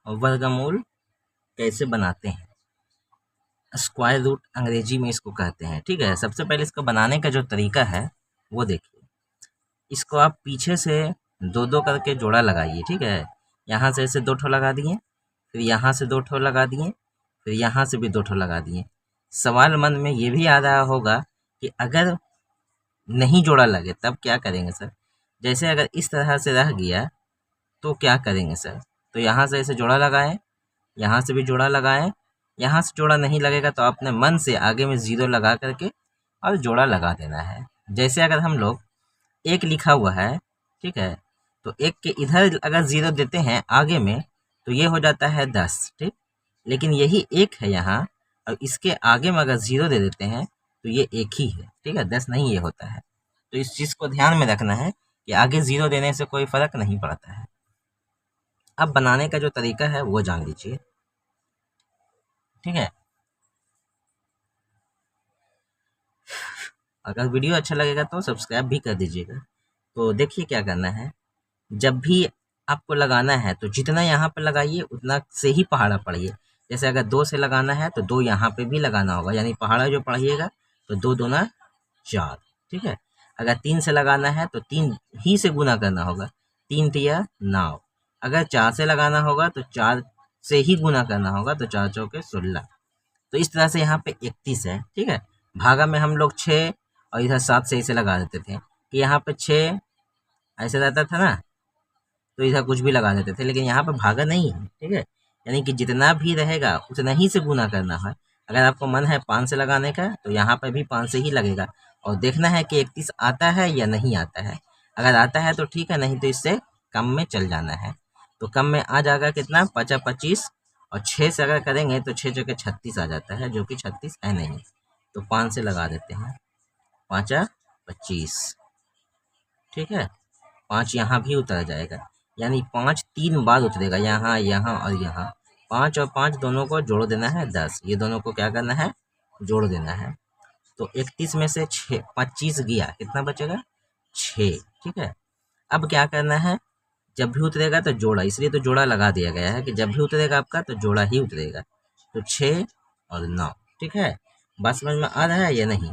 वर्गमूल कैसे बनाते हैं। स्क्वायर रूट अंग्रेजी में इसको कहते हैं। ठीक है, सबसे पहले इसको बनाने का जो तरीका है वो देखिए। इसको आप पीछे से दो दो करके जोड़ा लगाइए। ठीक है, यहाँ से ऐसे 2 ठो लगा दिए, फिर यहाँ से 2 ठो लगा दिए, फिर यहाँ से भी 2 ठो लगा दिए। सवाल मन में ये भी आ रहा होगा कि अगर नहीं जोड़ा लगे तब क्या करेंगे सर। जैसे अगर इस तरह से रह गया तो क्या करेंगे सर। तो यहाँ से ऐसे जोड़ा लगाएं, यहाँ से भी जोड़ा लगाएं, यहाँ से जोड़ा नहीं लगेगा तो अपने मन से आगे में 0 लगा करके और जोड़ा लगा देना है। जैसे अगर हम लोग 1 लिखा हुआ है, ठीक है, तो 1 के इधर अगर 0 देते हैं आगे में तो ये हो जाता है 10। ठीक, लेकिन यही 1 है यहाँ, और इसके आगे में अगर 0 दे देते हैं तो ये 1 ही है। ठीक है, 10 नहीं ये होता है। तो इस चीज़ को ध्यान में रखना है कि आगे 0 देने से कोई फ़र्क नहीं पड़ता है। अब बनाने का जो तरीका है वो जान लीजिए। ठीक है, अगर वीडियो अच्छा लगेगा तो सब्सक्राइब भी कर दीजिएगा। तो देखिए क्या करना है, जब भी आपको लगाना है तो जितना यहाँ पे लगाइए उतना से ही पहाड़ा पढ़िए। जैसे अगर 2 से लगाना है तो 2 यहाँ पे भी लगाना होगा, यानी पहाड़ा जो पढ़िएगा तो 2 दूना 4। ठीक है, अगर 3 से लगाना है तो 3 ही से गुना करना होगा, 3 तिया 9। अगर 4 से लगाना होगा तो 4 से ही गुना करना होगा, तो 4 चौके 16। तो इस तरह से यहाँ पे 31 है। ठीक है, भागा में हम लोग 6 और इधर 7 से इसे लगा देते थे कि यहाँ पे 6 ऐसे रहता था ना, तो इधर कुछ भी लगा देते थे, लेकिन यहाँ पे भागा नहीं है। ठीक है, यानी कि जितना भी रहेगा उतना ही से गुना करना है। अगर आपको मन है 5 से लगाने का तो यहाँ पर भी 5 से ही लगेगा, और देखना है कि 31 आता है या नहीं आता है। अगर आता है तो ठीक है, नहीं तो इससे कम में चल जाना है। तो कम में आ जाएगा कितना, 5 25, और 6 से अगर करेंगे तो 6 चौके 36 आ जाता है, जो कि 36 है नहीं। तो 5 से लगा देते हैं, 5 25। ठीक है, 5 यहाँ भी उतर जाएगा, यानी 5 3 बार उतरेगा, यहाँ यहाँ और यहाँ। 5 और 5 दोनों को जोड़ देना है 10, ये दोनों को क्या करना है, जोड़ देना है। तो 31 में से 6 25 गया, कितना बचेगा, 6। ठीक है, अब क्या करना है, जब भी उतरेगा तो जोड़ा, इसलिए तो जोड़ा लगा दिया गया है कि जब भी उतरेगा आपका तो जोड़ा ही उतरेगा। तो 6 और 9। ठीक है, बात समझ में आ रहा है या नहीं।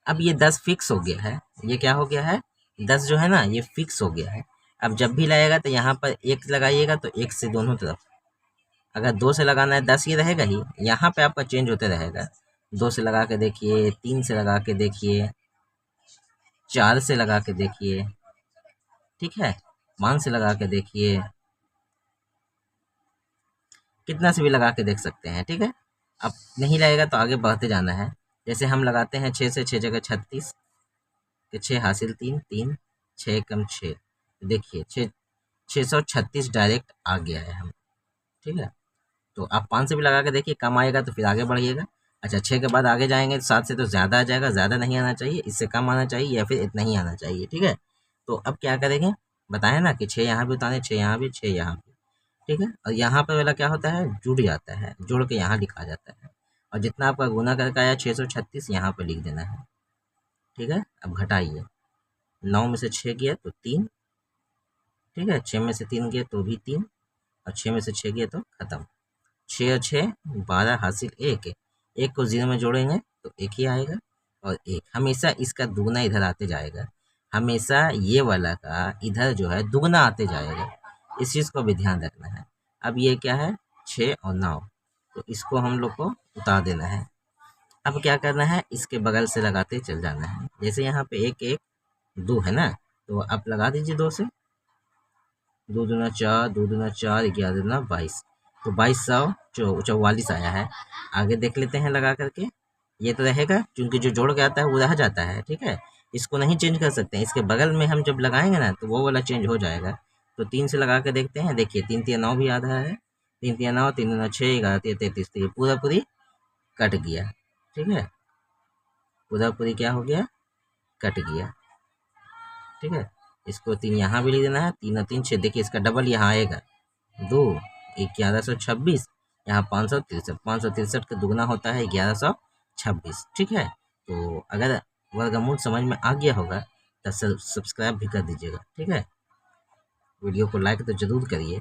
अब ये 10 फिक्स हो गया है, ये क्या हो गया है, 10 जो है ना ये फिक्स हो गया है। अब जब भी लगाएगा तो यहाँ पर 1 लगाइएगा, तो 1 से दोनों तरफ। अगर 2 से लगाना है 10 ये रहेगा ही, यहाँ पे आपका चेंज होते रहेगा। 2 से लगा के देखिए, 3 से लगा के देखिए, 4 से लगा के देखिए, ठीक है, 5 से लगा के देखिए, कितना से भी लगा के देख सकते हैं। ठीक है, अब नहीं लगेगा तो आगे बढ़ते जाना है। जैसे हम लगाते हैं 6 से, 6 जगह 36, कि 6 हासिल 3 3, 6 कम 6, देखिए 636 डायरेक्ट आ गया है हम। ठीक है, तो आप 5 से भी लगा के देखिए, कम आएगा तो फिर आगे बढ़िएगा। अच्छा, 6 के बाद आगे जाएंगे तो 7 से तो ज़्यादा आ जाएगा, ज़्यादा नहीं आना चाहिए, इससे कम आना चाहिए या फिर इतना ही आना चाहिए। ठीक है, तो अब क्या करेंगे, बताया ना कि 6 यहाँ भी उतारे, 6 यहाँ भी, 6 यहाँ भी। ठीक है, और यहाँ पर वाला क्या होता है, जुड़ जाता है, जोड़ के यहाँ लिखा जाता है, और जितना आपका गुना करके आया 636 यहाँ पर लिख देना है। ठीक है, अब घटाइए, 9 में से 6 गया तो 3। ठीक है, 6 में से 3 गया तो भी 3, और 6 में से 6 गया तो खत्म। 6 और 6 12 हासिल 1, 1 को 0 में जोड़ेंगे तो 1 ही आएगा, और 1 हमेशा इसका दुगना इधर आते जाएगा, हमेशा ये वाला का इधर जो है दुगना आते जाएगा। इस चीज़ को भी ध्यान रखना है। अब ये क्या है, 6 और 9, तो इसको हम लोग को उतार देना है। अब क्या करना है, इसके बगल से लगाते चल जाना है। जैसे यहाँ पे 1 1 2 है ना, तो आप लगा दीजिए 2 से, 2 दूना 4, 2 दूना 4, 11 दूना 22, तो 2244 आया है। आगे देख लेते हैं लगा करके, ये तो रहेगा क्योंकि जो जोड़ के आता है वो रह जाता है। ठीक है, इसको नहीं चेंज कर सकते हैं, इसके बगल में हम जब लगाएंगे ना तो वो वाला चेंज हो जाएगा। तो 3 से लगा के देखते हैं, देखिए 3 3 9 भी आ रहा है, 3 3 9, 3 दूना 6, 11 3 33, तो ये पूरा पूरी कट गया। ठीक है, पूरा पूरी क्या हो गया, कट गया। ठीक है, इसको 3 यहाँ भी लिख देना है, 3 और 3 6, देखिए इसका डबल यहाँ आएगा, 2 1126, यहाँ 563, 563 का दुगना होता है 1126। ठीक है, तो अगर वर्गमूल समझ में आ गया होगा तो सब्सक्राइब भी कर दीजिएगा। ठीक है, वीडियो को लाइक तो ज़रूर करिए।